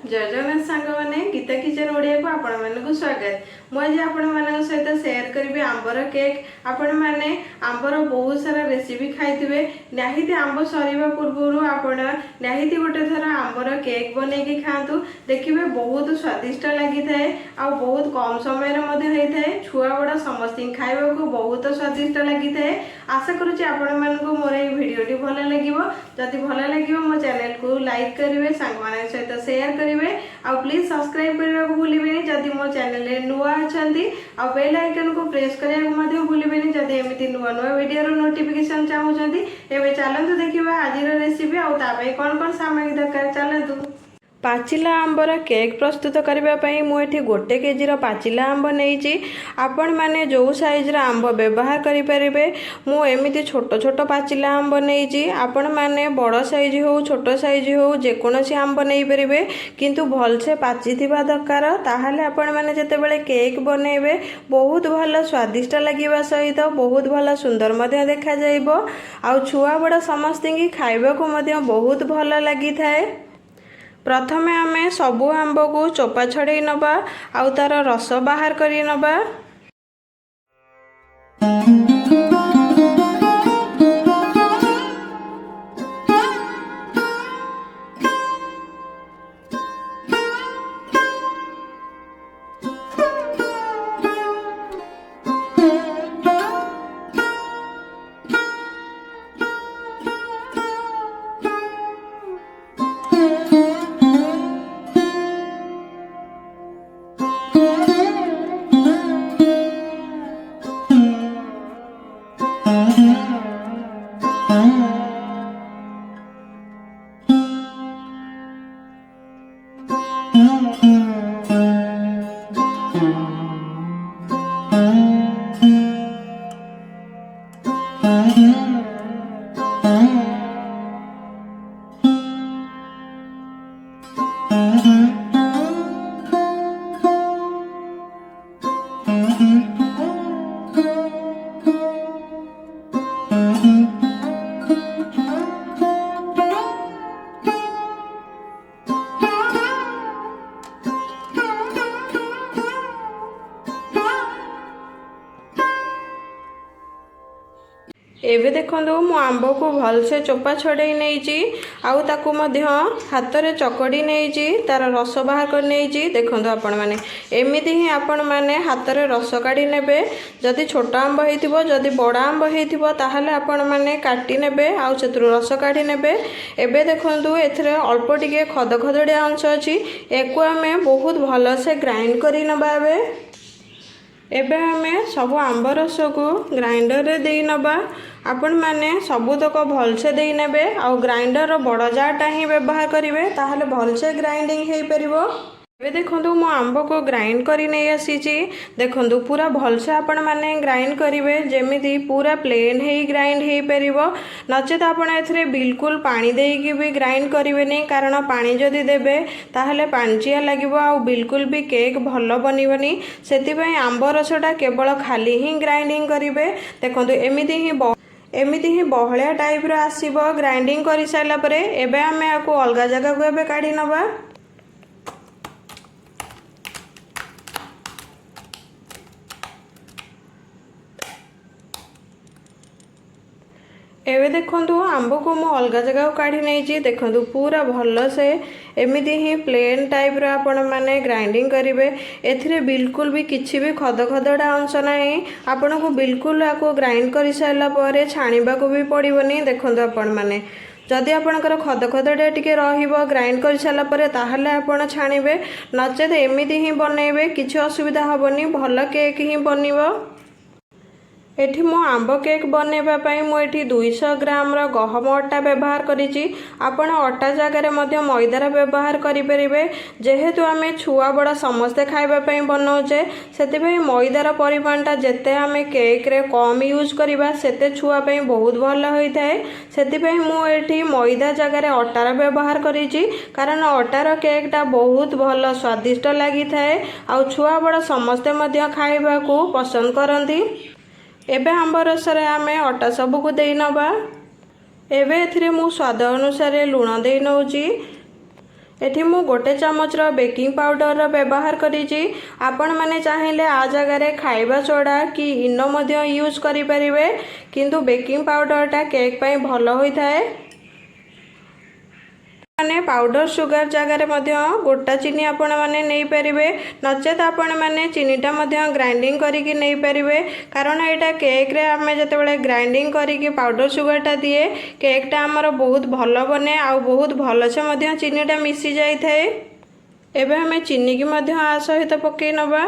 जय जगन्नाथ सांग मैंने गीता किचन ओडिया को आपण मानक स्वागत। मुझे आपण मान सहित शेयर करी आंबर केक। आपण मैंने आंबर बहुत सारा रेसिपी खाई निहाती आंब सरीवा पूर्व आपण निहाती गोटे थर आंबर केक बनैकी खातु देखिए बहुत स्वादिष्ट लगी थाए आ बहुत कम समय होता छुआ बड़ा समस्त खाइबा को बहुत स्वादिष्ट लगी थाए। आशा करुँच आपण मानक मोर ये भिडियोटी भल लगे जदि भल लगे मो चैनल को लाइक करेंगे सांग मान सहित शेयर करेंगे आ प्लीज सब्सक्राइब करने को भूलें जदि मो चैनल नुआ अच्छा आ बेल आइकन को प्रेस करने भूलें जदि एमती नुआ नुआ वीडियो नोटिफिकेशन चाहूँगी। एवं चलतु देखा आज रेसिपी आउ कौन कौन सामग्री दरकार चलतु। पाचिला आंबर केक प्रस्तुत करने मुझे गोटे केजीर पाचिला आंब नहीं आपण मैंने जो साइजर आंब व्यवहार करेंगे मुझे छोट छोट पाचिला आंब नहीं आपण मैंने बड़ साइज हो छोट साइज हो जेकोसी आंब नहीं पारे किंतु भलसे पाची दरकार ताहले आपण मैंने जितेबाला केक बनइबे बहुत भल स्वादिष्ट लगे सहित बहुत भल सुंदर देखा जाइबो आउ छुआ बड़ समस्त खाइबा को बहुत भल लगी थाए। प्रथमे आमे सबु आंब को चोपा छड़े नबा आउ तार रस बाहर करी नबा। एवं देखो मु आंब को भलसे चोपा छड़े नहीं हाथ में चकड़ी नहीं तार रस बाहर कर नहीं देखो आपण मैंने एमती ही आपण मैंने हाथ में रस काढ़ी ने जदि छोट आंब हो जदि बड़ आंब होताले आपण मैंने काटी ने आउ से रस काढ़ी ने एबे देखो एथिरे अल्प टिके खद खदड़िया अंश अच्छी एको आमे बहुत भल से ग्राइंड करी नबा। एबे आमे सब आंब रस को ग्राइंडर रे देई नबा आपण मैंने सबुतक भलसे देई नेबे आउ ग्राइंडर बड़ जारटा ही व्यवहार करेंगे ताहले भलसे ग्राइंडिंग हो पारिबो। एबे देखंतु मो आंब को ग्राइंड करी नहीं आसी देखंतु पूरा भलसे आपण मैंने ग्राइंड करेंगे जेमिति पूरा प्लेन ही ग्राइंड हो पारिबो नचेत आपण एथिरे बिल्कुल पानी देकी भी ग्राइंड करेंगे कारण पानी जदि देबे ताहले पांचिया लागिबो आउ बिल्कुल भी केक भल बनइबनी सेतिपई आंब रसटा केवल खाली ही ग्राइंडिंग करेंगे। देखंतु एमिति ही बहलिया टाइप रो आसीबो ग्राइंडिंग करि साइला परे एबे आमे आको अलगा जगह को एबे काढी नबा। एवं देखो आंब को मु अलग जगह काढ़ी नहीं देखो पूरा भल से एमती ही प्लेन टाइप आपण मैंने ग्राइंडिंग करेंगे एथिरे बिल्कुल भी किसी भी खद खदड़ा अंश नहीं आपण को बिल्कुल आपको ग्राइंड कर सारापर छाणा को भी पड़ोनी। देखो आपण मैंने जदि आपणकर खद खदड़ा टिके रहिबो ग्राइंड कर सारापर ताहले आपण छाणिबे नचेत एमती ही बनइबे किसी असुविधा हेनी भल केक ही बनिबो। एठी मो आंब केक बनवाई मुझे 200 ग्राम गहम अटा व्यवहार करी आपण अटा जगार मैदार व्यवहार करेंगे जेहेतु आम छुआ बड़ा समस्ते खावाई बनाऊे से मैदार परिमाणटा जिते आम केक रे कम यूज करवा सेते छुआपाई बहुत भल होता है से मुझे मैदा जगार अटार व्यवहार करी कारण अटार केकटा बहुत भल स्वादिष्ट लगी थाए आ छुआ बड़ा समस्ते खाइबा को पसंद करती। एबे आंब रसरे आमे अटा सबको दे नबा। एबे एथिरे मु स्वाद अनुसार लुण दे नउची एठी मु गोटे चामचर बेकिंग पाउडर व्यवहार करिछि। आपण माने चाहिए आ जगार खाइबा सोडा कि इनो मध्य यूज करि परिबे, किंतु बेकिंग पाउडरटा केक पई भलो होइथाए। माने पाउडर सुगर जगार मध्य गोटा चीनी आपण माने नहीं परिबे, नचेत आपण माने चीनीटा मध्य ग्राइंडिंग करिकि नहीं परिबे। कारण एटा केक रे आमे जतेबेले ग्राइंडिंग करिकि पाउडर सुगरटा दिए केकटा हमर बहुत भलो बने आ बहुत भलो से मध्य चीनीटा मिसी जाई थाए। एबे हमें चीनी की मध्य आ सहित पकई नबा।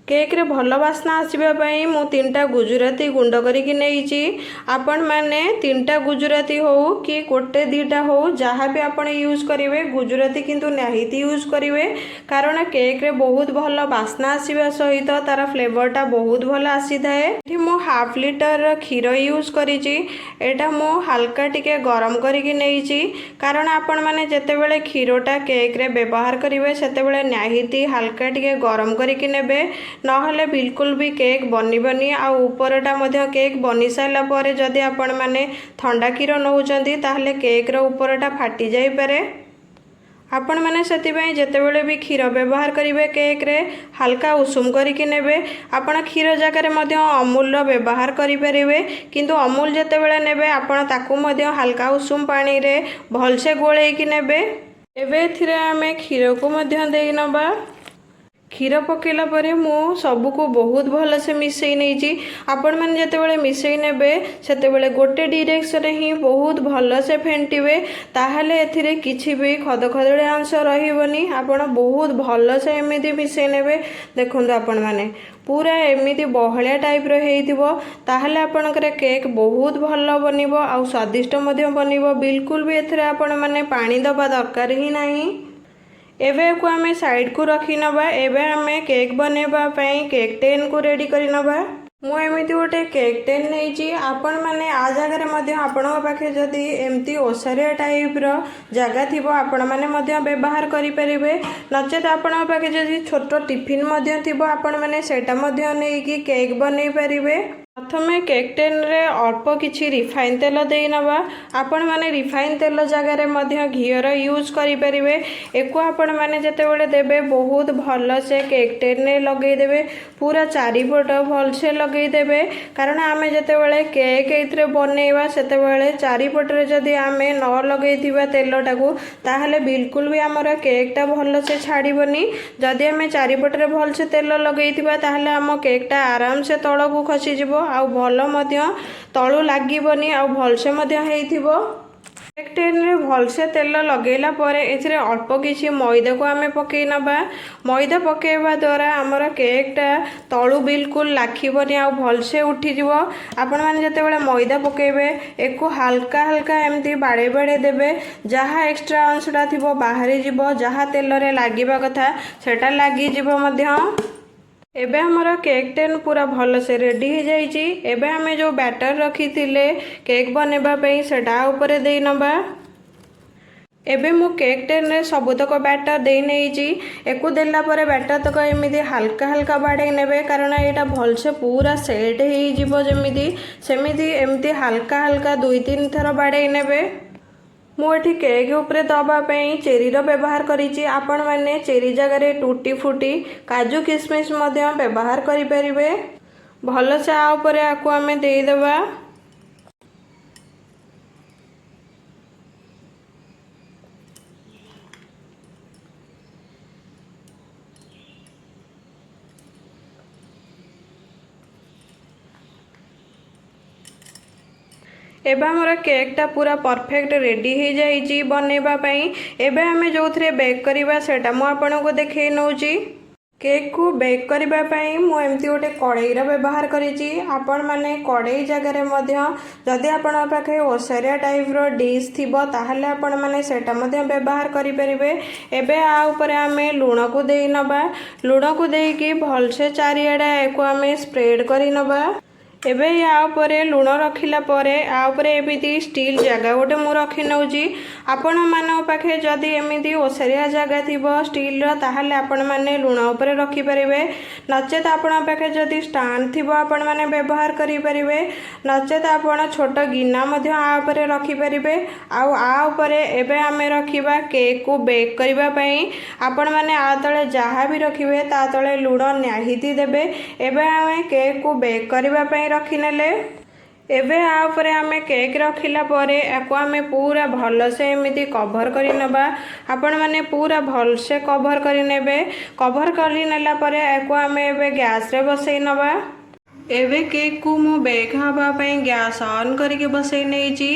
केक रे भलो बास्ना आसीबा पई मु 3टा गुजराती गुंड करिकि नेइछि। आपण माने 3टा गुजराती हो कि गोटे 2टा हो जहाँ भी आपण यूज करिवे, गुजराती किंतु निहाती यूज करिवे। कारण केक रे बहुत भलो बास्ना आसीबा सहित तार फ्लेवरटा बहुत भलो आसी थाए। एठी मु हाफ लीटर क्षीर यूज करिछि। एटा मु हल्का टिके गरम करिकि नेइछि। कारण आपण माने जेतेबेले क्षीरटा केक रे व्यवहार करिवे सेतेबेले निहाती हल्का टिके गरम करिकि नेबे, नहले बिल्कुल भी केक बनिबनी। आ ऊपरटा मध्य केक बनी साइला परे जदि आपण माने ठंडा क्षीर नउचंती ताहले केक रो ऊपरटा फाटी जाई पारे। आपण माने सेतिबेले जेतेबेले भी क्षीर व्यवहार करिवे केक रे हल्का उषुम करिकि नेबे। आपण क्षीर जगार मध्य अमूल रो व्यवहार करि परिवे, किंतु अमूल जेतेबेले नेबे आपण ताकू मध्य हल्का उषुम पानी रे भलसे गोळेइकि नेबे। एबे एथिरे आमे क्षीर को मध्य देई नबा। क्षीर पकेला परे मु सबु को बहुत भल से मिसई नहीं। आपण मैंने जितेबाला मिसई नेबे सेतेबाला गोटे डायरेक्शन ही बहुत भल से फेंटिबे, ताहले एथिरे किछि भी खदखदड़े अंश रहिबनी। आपण बहुत भल से एमिति मिसई नेबे। देखंतु आपण माने पूरा एमिति बहलिया टाइप रो हेइथिबो, ताहले आपनकर केक बहुत भल बनिबो आ स्वादिष्ट मध्य बनिबो। बिल्कुल भी एथिरे आपण माने पानी दबा दरकार ही नहीं। एबे को आमे साइड को रखी नबा। एबे आमे केक बनेबा पई केक टेन को रेडी करी नबा। मु एमिति गोटे केक टेन नेइछि। आपण माने आ जगार मध्य आपण पाखे जदि एमती ओसारिया टाइप रो जगह थिबो आपण माने मध्य व्यवहार करि परिबे, नचेत आपण पाखे जदि छोटो टिफिन मध्य थिबो आपण माने सेटा मध्य नेइकि केक बनै परिबे। प्रथमे केक टेन रे अल्प किछि रिफाइन तेल देई नबा। आपण माने रिफाइन तेल जगार मध्य घीर यूज करि परिबे। एको आपण माने जेतेबेले देबे बहुत भल से केक टेन ने लगेई देबे, पूरा चारिपट भल से लगेई देबे। कारण आमे जेतेबेले केक एथरे बनेइबा सेतेबेले चारिपट रे जदि आमे न लगेइथिबा तेलटाकू ताहले बिल्कुल भी हमर केकटा भल से छाड़ीबनी। जदि आमे चारिपट रे भल से तेल लगेइथिबा ताहले हम केकटा आराम से तळकू खसी जिवो आ भल मध्य तळु लागिबनी आ भल से मध्य हेइथिबो। केक टेन रे भल से तेल लगेला परे एथिरे अल्प किछि मैदा को आमे पकेई नबा। मैदा पकेइबा द्वारा हमर केकटा तळु बिल्कुल लाखिबनी आ भल से उठी जिवो। आपण माने जेतेबेले मैदा पकेइबे एको हल्का हल्का एमती बाडे बाडे देबे, जहा एक्स्ट्रा अंशटा थिबो बाहरी जिवो, जहा तेल रे लागिबा कथा सेटा लागि जिवो मध्य। एबे हमर केक टेन पूरा भल से रेडी हो जाइछि। एबे हमें जो बैटर रखी थिले केक बनेबा पई सेटा ऊपर देई नबा। एबे मु केक टेन रे सबुतक बैटर देई नेइछि। एको देला परे बैटर तक एमिति हल्का हल्का बाडे नेबे, कारण एटा भल से पूरा सेट हेइ जिवो जेमिति सेमिति एमिति हल्का हल्का 2-3 थर बाडे नेबे। मु एठी केक ऊपर दबा पई चेरी रो व्यवहार करिछि। आपण माने चेरी जगह रे टूटी फूटी काजू किशमिश मध्य व्यवहार करि परिबे। भल से आ ऊपर आकु आमे देई देबा। एबे हमर केकटा पूरा परफेक्ट रेडी हो जाइछि बनेबा पई। एबे हमें जो थरे बेक करिबा सेटा मु आपन को देखै नउछि। केक को बेक करिबा पई मु एमती गोटे कड़ाई रो व्यवहार करिछि। आपण माने कड़ाई जगह रे मध्य जदि आपण पाखे ओसारिया टाइप रो डिश थिबो ताहले आपण माने सेटा मध्य व्यवहार करि परिबे। एबे आ ऊपर आमे लूण को देई नबा। लूण को देई कि भल से चारियाडा एको आमे स्प्रेड करि नबा। एबे या उपरे लुण रखिला परे आ उपरे एमिति स्टील जगह गोटे मु रखी नउजी। आपण मान पाखे जदि एमिति ओसरिया जगह थिबो स्टील रो ताहाले आपण माने लुण उपरे रखि परिबे। नचेत आपण पाखे जदि स्टैंड थिबो आपण माने व्यवहार करि परिबे। नचेत आपण छोट गिना मध्य आ उपरे रखि परिबे। आ उपरे एबे आमे रखिबा केक को बेक करिबा पई आपण माने आ तळे जहा भी रखिबे ता तळे लुण न्याहिति देबे। एबे आमे केक को बेक करिबा पई रखी नेले। एबे आ उपरे आमे केक रखिला परे आको आमे पूरा भल से एमिति कवर करि नबा। आपण माने पूरा भल से कवर करि नेबे। कवर करि नेला परे आको आमे एबे गैस रे बसई नबा। एबे केक को मु बेक हवा पई गैस ऑन करके बसई नेजी।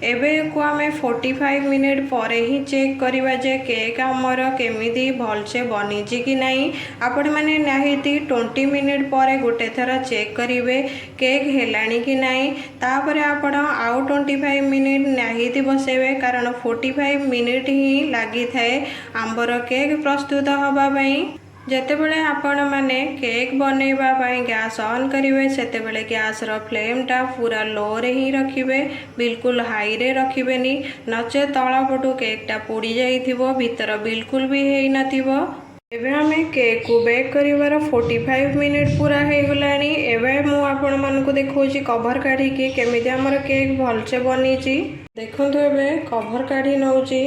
एबे को आमे 45 मिनिट परे ही चेक करिबा जे केक हमर केमिति भल से बनी जी कि नाही। आपण माने नाहिति 20 मिनिट परे गोटे थरा चेक करिवे केक हेलानी कि नाही। तापरे आपण आउ 25 मिनिट नाहिति बसेबे कारण 45 मिनिट ही लागि थाए आंबर केक प्रस्तुत हवा पई। जेतेबेले आपण माने केक बनैबा पई गैस ऑन करिवे सेतेबेले गैस रो फ्लेम टा पूरा लो रे ही रखिबे, बिल्कुल हाई रे रखिबेनी। नचे तळ पटु केक टा पोड़ी जाइथिबो भीतर बिल्कुल भी हेई नथिबो। एबे हमें केक को बेक करिवार 45 मिनिट पूरा हे गलानी। एबे मु आपण मानकु देखौची कवर काढी के केमिति हमर केक भल से बनीची। देखंतु एबे कवर काढी नउची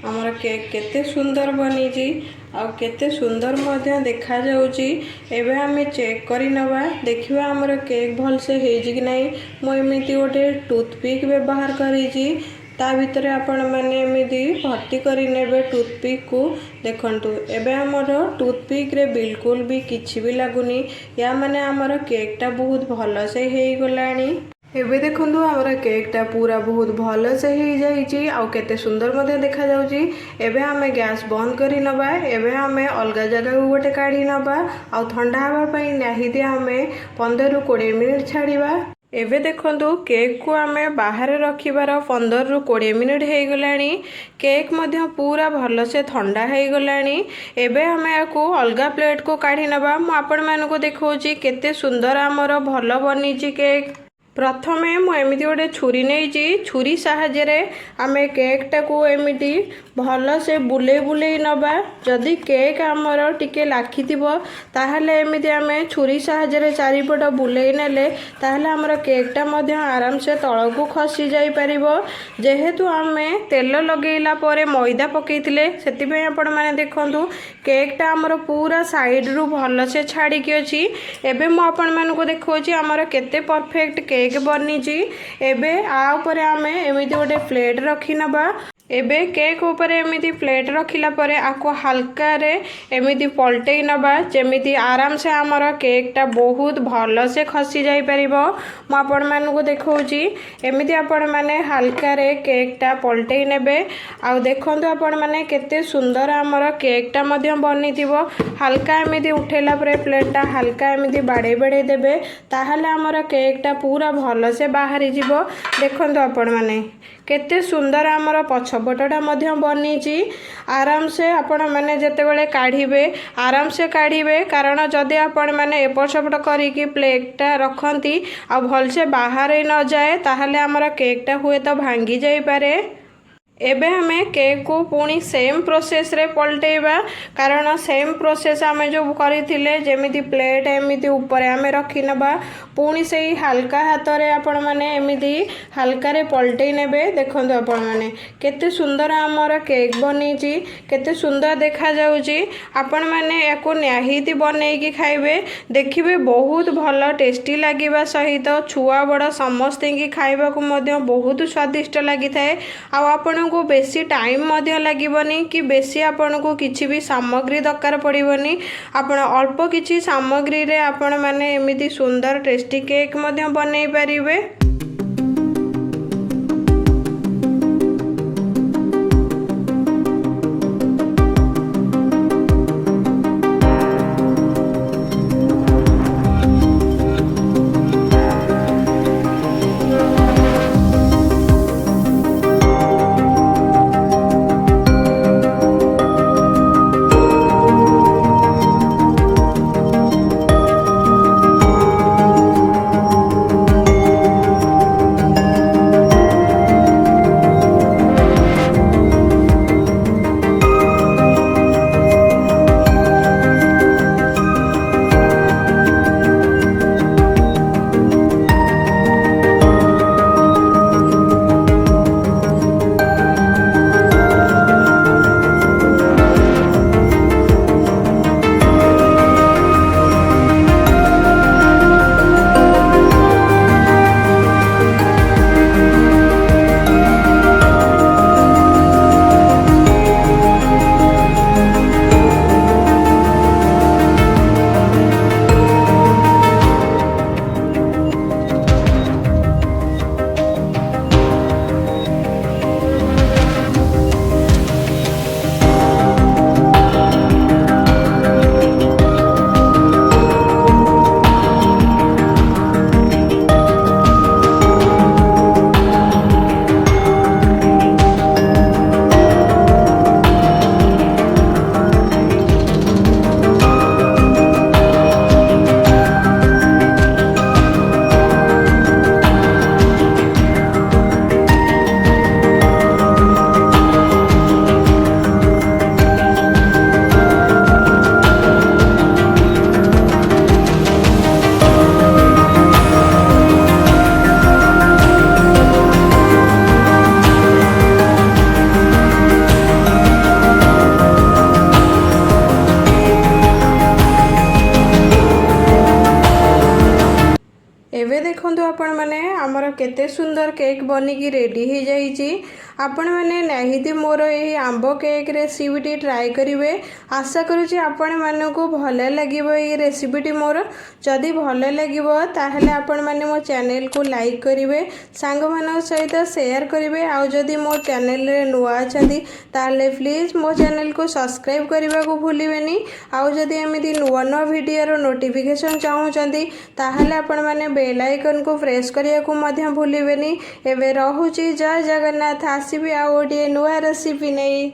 हमर केक केते सुंदर बनीची आ केते सुंदर मध्य देखा जाउची। एबे हमें चेक करि नबा देखिबा हमर केक भल से हेजी कि नाही। मु एमिति गोटे टूथपिक व्यवहार करिची ता भितरे आपण माने एमिति भर्ती करि नेबे टूथपिक को। देखंतु एबे हमर टूथपिक रे बिल्कुल भी किछि भी लागुनी या माने हमर केक टा बहुत भल से हेई गलानी। एबे देखंतु हमर केक टा पूरा बहुत भल से हेई जाईची आ केते सुंदर मध्य देखा जाउची। एबे हमें गैस बंद करि नबा। एबे हमें अलगा जगह को गोटे काढी नबा आ ठंडा हवा पई नाहिति हमें 15 रु 20 मिनिट छाड़ीबा। एबे देखंतु केक को आमे बाहर रखिबार 15 रु 20 मिनिट हेई गलानी। केक मध्य पूरा भल से ठंडा हेई गलानी। एबे हमें आको अलगा प्लेट को काढी नबा। मु आपण मानको देखौची केते सुंदर हमर भल बनीची केक। प्रथमे मु एमिति गोटे छुरी नेइची। छुरी साहाय्य आमे केक टाको एमिति भल से बुले बुले नबा। जदि केक हमर टिके लाखिथिबो ताहले एमिति आमे छुरी साहाय्य चारिपट बुले नेले ताहले हमर केक टा मध्य आराम से तळकु खसी जाई परिबो। जेहेतु आमे तेल लगेइला परे मैदा पकेइथिले सेति पे आपण माने देखंतु केक टा हमर पूरा साइड रु भल से छाड़ी की अछि। एबे मु आपण मानको देखौची हमर केते परफेक्ट केक बनीची। एबे आ ऊपर आमे एमिति गोटे प्लेट रखी नबा। एबे केक ऊपर एमिति प्लेट रखिला परे आको हल्का रे एमिति पलटेई नबा जेमिति आराम से हमर केक टा बहुत भल से खसी जाई परिबो। मु आपण मानको देखौची एमिति आपण माने हल्का रे केक टा पलटेई नेबे। आ देखंतु आपण माने केते सुंदर हमर केक टा मध्य बनीथिबो। हल्का एमिति उठेला परे प्लेट टा हल्का एमिति बाडे बाडे देबे ताहाले हमर केक टा पूरा भल से बाहरी जिवो। देखंतु आपण माने केते सुंदर हमर पछपटटा मध्य बनीची। आराम से आपण माने जेतेबेले काढिबे आराम से काढिबे कारण जदि आपण माने एपट सेपट करिकि प्लेटटा रखंती आ भल से बाहर न जाए ताहले हमर केकटा हुए तो भांगी जाई पारे। एबे हमें केक को पुणी सेम प्रोसेस रे पलटेबा कारण सेम प्रोसेस आमे जो करिथिले जेमिति प्लेट एमिति ऊपर आमे रखी नबा। पुणी से हल्का हाथ रे आपण माने एमिति हल्का रे पलटेई नेबे। देखंतु आपण माने केते सुंदर हमर केक बनीची केते सुंदर देखा जाउची। आपण माने एको न्याहिति बनेकी खाइबे देखिबे बहुत भल टेस्टी लागिबा सहित छुआ बड़ समस्त की खाइबा को मध्य बहुत स्वादिष्ट लागि थाए। आ आपण को बेसी टाइम मध्य लागबनी कि बेसी आपण को किछि भी सामग्री दरकार पड़िबनी। आपण अल्प किछि सामग्री रे आपण माने एमिति सुंदर टेस्टी केक मध्य बनै परिबे। देखंतु आपण माने आमर केते सुंदर केक बनिकी रेडी हो जाइए। आपण मैंने निहाती मोर ये आंब केक रेसिपीटी ट्राए करेंगे। आशा करुँच आपण मानक भल लगे ये रेसिपीटी मोर जदि भल लगे ताहले आपण माने मो चैनल को लाइक करेंगे, सांग मान सहित शेयर करेंगे। आउ जदि मो चैनल रे नुआ अछंती ताहले प्लीज मो चैनल को सब्सक्राइब करने को भूलिबेनी। आउ जदि एमिति नुआ नुआ वीडियो नोटिफिकेशन चाहूँगी ताहले आपण माने बेल आइकन को प्रेस करिया को मध्य भूलिबेनी। एबे रहुची जय जगन्नाथ। आसीबी आ गोटे नुआ रेसिपी नहीं।